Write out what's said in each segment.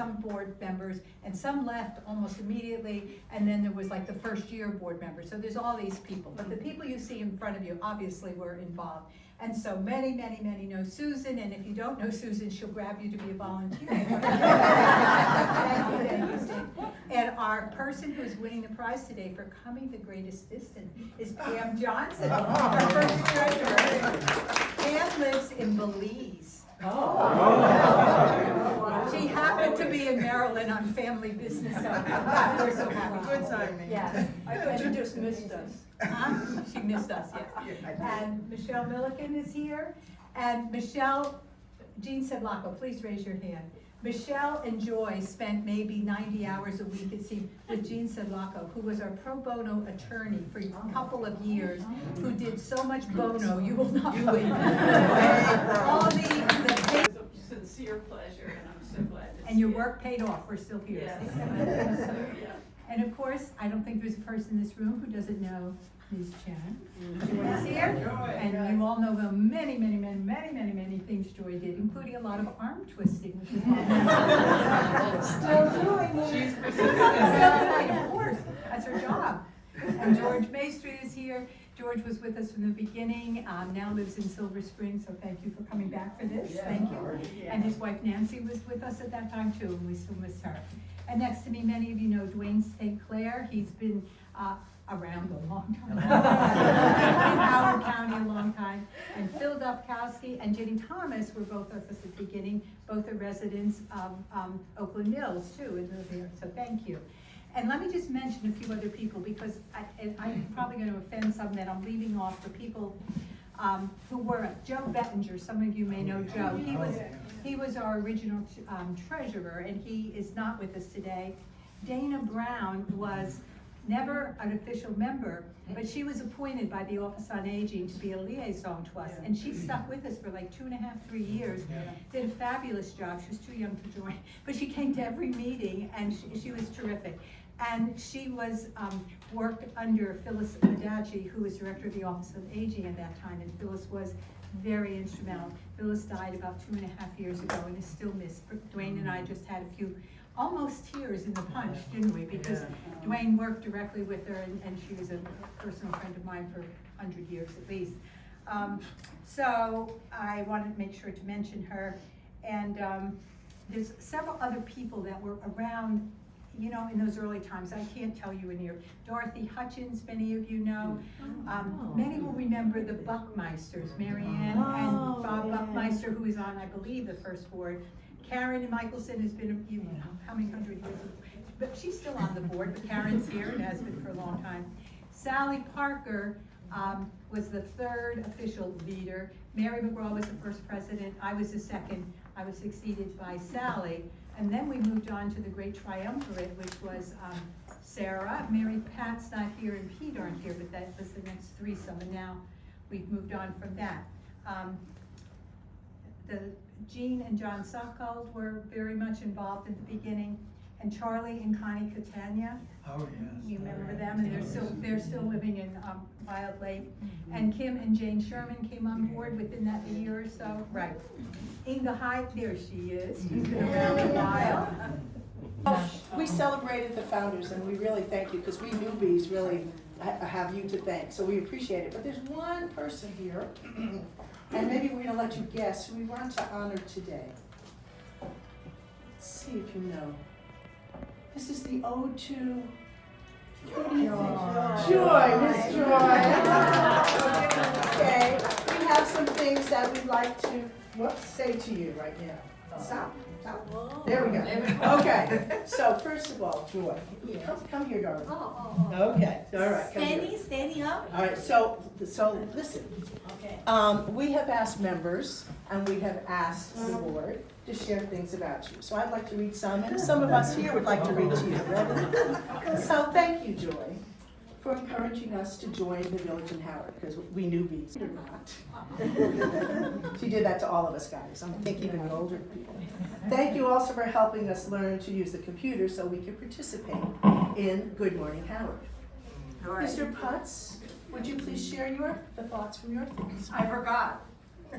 some board members, and some left almost immediately, and then there was like the first year board members. So there's all these people, but the people you see in front of you obviously were involved. And so many know Susan, and if you don't know Susan, she'll grab you to be a volunteer. Thank you, Susan. And our person who's winning the prize today for coming the greatest distance is Pam Johnson, our first treasurer. Pam lives in Belize. She happened to be in Maryland on family business, so we're so happy. Good timing. Yes. I thought you just missed us. She missed us, yes. And Michelle Milliken is here. And Michelle, Jean Sedlacco, please raise your hand. Michelle and Joy spent maybe 90 hours a week, it seemed, with Jean Sedlacco, who was our pro bono attorney for a couple of years, who did so much bono, you will not believe. All the It's a sincere pleasure, and I'm so glad to see and your it. work paid off, we're still here. Yes. Yeah. And of course, I don't think there's a person in this room who doesn't know Ms. Chen. Joy is here, and you all know the many things Joy did, including a lot of arm twisting, which is still doing it. She's Of course, that's her job. And George Maestri is here. George was with us from the beginning, now lives in Silver Spring, so thank you for coming back for this, thank you. And his wife Nancy was with us at that time too, and we still miss her. And next to me, many of you know Dwayne St. Clair. He's been around a long time. In Howard County a long time. And Phil Dubkowski and Jenny Thomas were both with us at the beginning. Both are residents of Oakland Mills too, and live here, so thank you. And let me just mention a few other people, because I'm probably going to offend some that I'm leaving off for people who were Joe Bettinger. Some of you may know Joe. He was our original treasurer, and he is not with us today. Dana Brown was never an official member, but she was appointed by the Office on Aging to be a liaison to us, and she stuck with us for like 2.5, 3 years. Did a fabulous job. She was too young to join, but she came to every meeting, and she was terrific. And she was worked under Phyllis Madachi, who was director of the Office of Aging at that time, and Phyllis was very instrumental. Phyllis died about 2.5 years ago and is still missed. Dwayne and I just had a few almost tears in the punch, didn't we? Because Dwayne worked directly with her, and she was a personal friend of mine for 100 years at least. So I wanted to make sure to mention her. And there's several other people that were around, you know, in those early times. I can't tell you in here. Dorothy Hutchins, many of you know. Many will remember the Buckmeisters, Mary Ann and Bob Buckmeister, who is on, I believe, the first board. Karen Michelson has been, you know, how many hundred years? But she's still on the board, but Karen's here and has been for a long time. Sally Parker was the third official leader. Mary McGraw was the first president. I was the second. I was succeeded by Sally. And then we moved on to the great triumvirate, which was Sarah, Mary Pat's not here, and Pete aren't here, but that was the next threesome, and now we've moved on from that. Jean and John Suckold were very much involved at the beginning, and Charlie and Connie Catania. Oh, yes. You remember them, and they're still living in Wild Lake. And Kim and Jane Sherman came on board within that year or so. Right. Inga Hyde, there she is. She's been around a while. We celebrated the founders, and we really thank you, because we newbies really have you to thank, so we appreciate it. But there's one person here, and maybe we're going to let you guess who we want to honor today. Let's see if you know. This is the ode to Joy, Miss Joy. Okay, we have some things that we'd like to say to you right now. Stop. There we go. Okay, so first of all, Joy, come here, darling. Okay, all right. Standing up? All right, so listen. Okay. We have asked members, and we have asked the board to share things about you. So I'd like to read some, and some of us here would like to read to you. So thank you, Joy, for encouraging us to join the Village in Howard, because we newbies or not. She did that to all of us guys, I think even the older people. Thank you also for helping us learn to use the computer so we could participate in Good Morning Howard. Right. Mr. Putz, would you please share the thoughts from your thoughts? I forgot.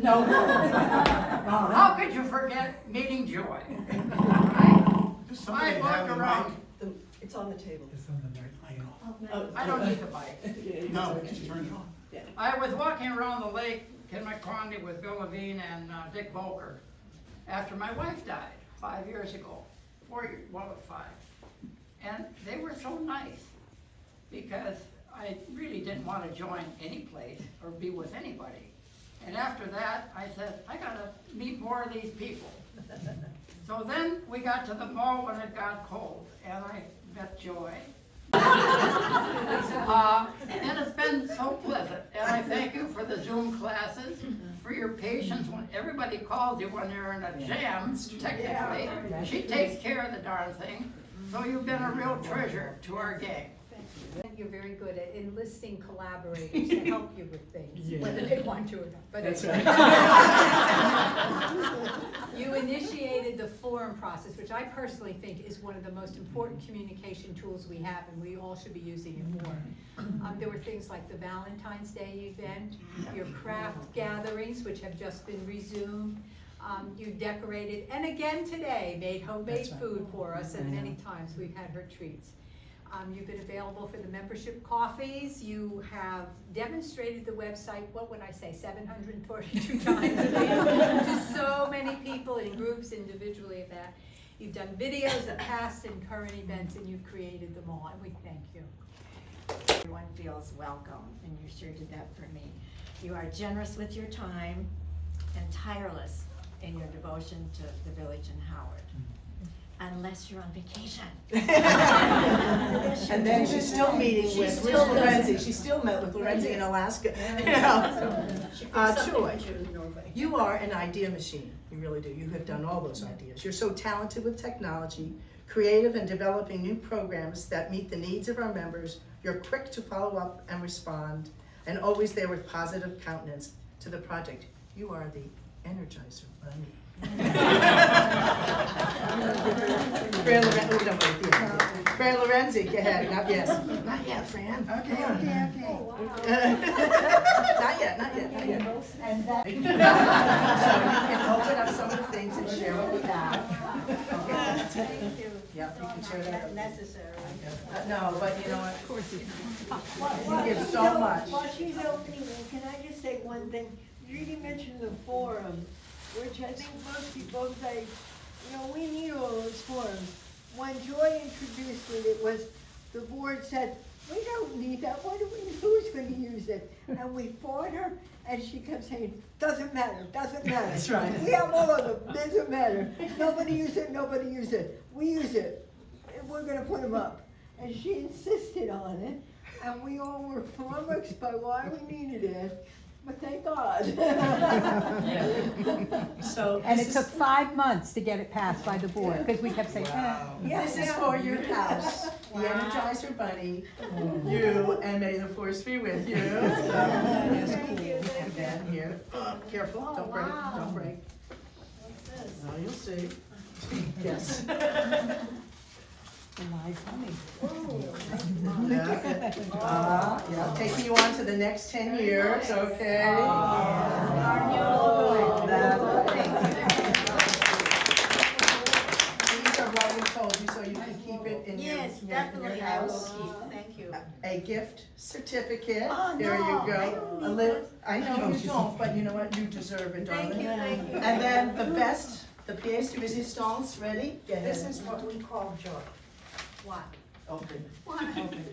No. How could you forget meeting Joy? Right? walk around, It's on the table. It's on the mic. I don't need the mic. No, just turn it off. I was walking around the lake, Kinmcquondy, with Bill Levine and Dick Volker, after my wife died 5 years ago, 4 years, well, 5. And they were so nice, because I really didn't want to join any place or be with anybody. And after that, I said, I gotta meet more of these people. So then we got to the mall when it got cold, and I met Joy. And it's been so pleasant, and I thank you for the Zoom classes, for your patience when everybody calls you when you're in a jam, technically. She takes care of the darn thing, so you've been a real treasure to our gang. You're very good at enlisting collaborators to help you with things, whether they want to or not. But That's anyway. You initiated the forum process, which I personally think is one of the most important communication tools we have, and we all should be using it more. There were things like the Valentine's Day event, your craft gatherings, which have just been resumed. You decorated, and again today, made homemade food for us, and many times we've had her treats. You've been available for the membership coffees. You have demonstrated the website, what would I say, 742 times a day to so many people in groups, individually of that. You've done videos of past and current events, and you've created them all, and we thank you. Everyone feels welcome, and you sure did that for me. You are generous with your time and tireless in your devotion to the village and Howard. Unless you're on vacation. And then she's still meeting with Lorenzi. She still met with Lorenzi in Alaska. Joy, you are an idea machine. You really do. You have done all those ideas. You're so talented with technology, creative and developing new programs that meet the needs of our members. You're quick to follow up and respond, and always there with positive countenance to the project. You are the Energizer Bunny. Fran Lorenzi, go ahead. Not yet, Fran. Okay. Not yet. And that. So you can open up some of the things and share what we have. Okay. Thank you. Yep, you can share that. Necessary. No, but you know what? Of course you Well, give so much. While she's opening it, can I just say one thing? Judy mentioned the forum, which I think most people say, you know, we need all those forums. When Joy introduced it was, the board said, we don't need that, who's gonna use it? And we fought her, and she kept saying, doesn't matter. That's right. We have all of them, doesn't matter. Nobody use it. We use it. We're gonna put them up. And she insisted on it, and we all were flummoxed by why we needed it. But thank God. So And it took 5 months to get it passed by the board, because we kept saying, this is for your house, the Energizer Bunny, you, and may the force be with you. Thank you. And then here, careful, don't break, don't break. What's this? Now you'll see. Yes. Yeah, taking you on to the next 10 years, okay? These are what we told you, so you can keep it in your Yes, your definitely, I will house. keep, thank you. A gift certificate, Oh, there you no, go. I don't A need little, this. I know you don't, but you know what, you deserve it, darling. Thank you. And then the best, the pièce de résistance, ready? Go ahead. This is what we call joy. What? Open. What? Open.